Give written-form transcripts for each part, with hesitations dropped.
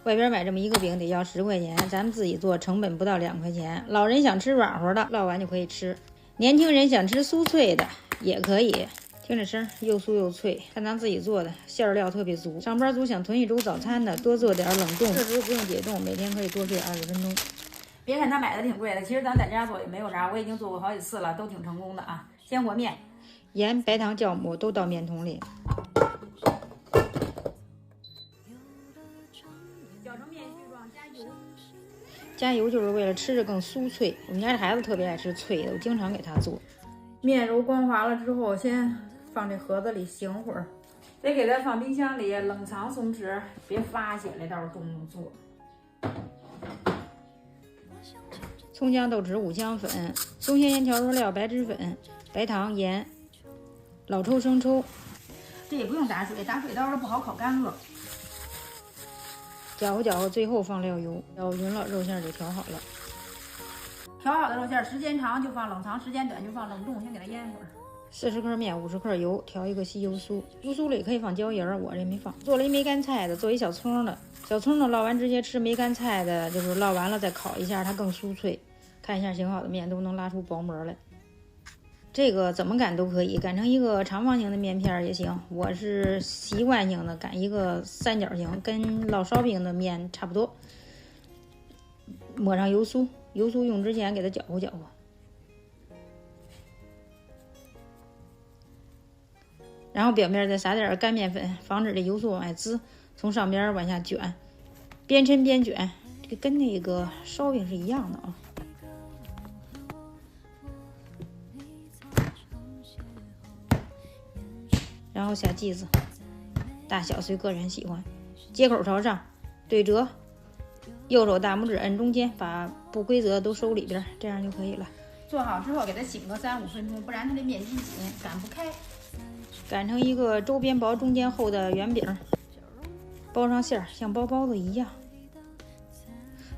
外边买这么一个饼得要10块钱，咱们自己做成本不到2块钱。老人想吃软和的，烙完就可以吃；年轻人想吃酥脆的也可以。听这声，又酥又脆，看咱自己做的，馅料特别足。上班族想囤一周早餐的，多做点冷冻，这时候不用解冻，每天可以多睡20分钟。别看它买的挺贵的，其实咱在家做也没有啥，我已经做过好几次了，都挺成功的啊。先和面，盐、白糖、酵母都到面桶里。搅成面絮状，加油。加油就是为了吃着更酥脆。我们家这孩子特别爱吃脆的，我经常给他做。面揉光滑了之后，先放这盒子里醒会儿，得给它放冰箱里冷藏松弛，别发起来，到时候中午做。葱姜豆豉五香粉、松鲜盐调味料、白芝粉、白糖、盐、老抽、生抽。这也不用打水，打水到时候不好烤干了。搅和搅和，最后放料油，搅匀了，肉馅就调好了。调好的肉馅时间长就放冷藏，时间短就放冷冻，先给它腌会儿。40克面，50克油，调一个吸油酥。油酥里可以放椒盐，我这没放。做了一梅干菜的，做一小葱的。小葱呢，烙完直接吃；梅干菜的，就是烙完了再烤一下，它更酥脆。看一下醒好的面都能拉出薄膜来。这个怎么擀都可以，擀成一个长方形的面片也行。我是习惯性的擀一个三角形，跟烙烧饼的面差不多。抹上油酥，油酥用之前给它搅和搅和。然后表面再撒点干面粉，防止这油酥往外滋，从上边往下卷，边抻边卷，这个跟那个烧饼是一样的啊。然后下剂子，大小随个人喜欢，接口朝上，对折，右手大拇指摁中间，把不规则都收里边，这样就可以了。做好之后给它醒个3-5分钟，不然它这面筋紧，擀不开。擀成一个周边薄中间厚的圆饼，包上馅儿，像包包子一样。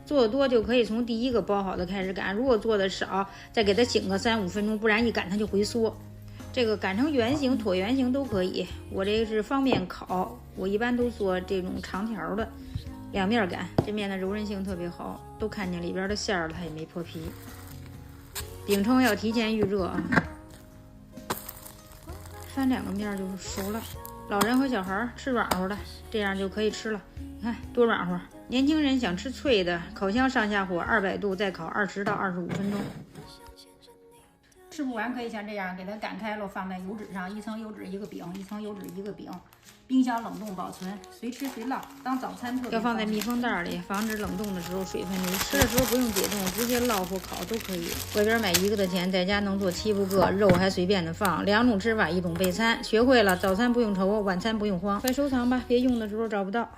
做的多就可以从第一个包好的开始擀，如果做的少，再给它醒个3-5分钟，不然一擀它就回缩。这个擀成圆形、椭圆形都可以。我这个是方便烤，我一般都做这种长条的，两面擀，这面的柔韧性特别好，都看见里边的馅儿了，它也没破皮。饼铛要提前预热啊，翻2个面就是熟了。老人和小孩吃软和的，这样就可以吃了。你看多软和。年轻人想吃脆的，烤箱上下火200度，再烤20到25分钟。吃不完可以像这样给它擀开了，放在油纸上，一层油纸一个饼，一层油纸一个饼，冰箱冷冻保存，随吃随烙，当早餐特别。要放在密封袋里，防止冷冻的时候水分流失。吃的时候不用解冻，直接烙或烤都可以。外边买1个的钱，在家能做7、8个，肉还随便的放。2种吃法，1种备餐，学会了早餐不用愁，晚餐不用慌。快收藏吧，别用的时候找不到。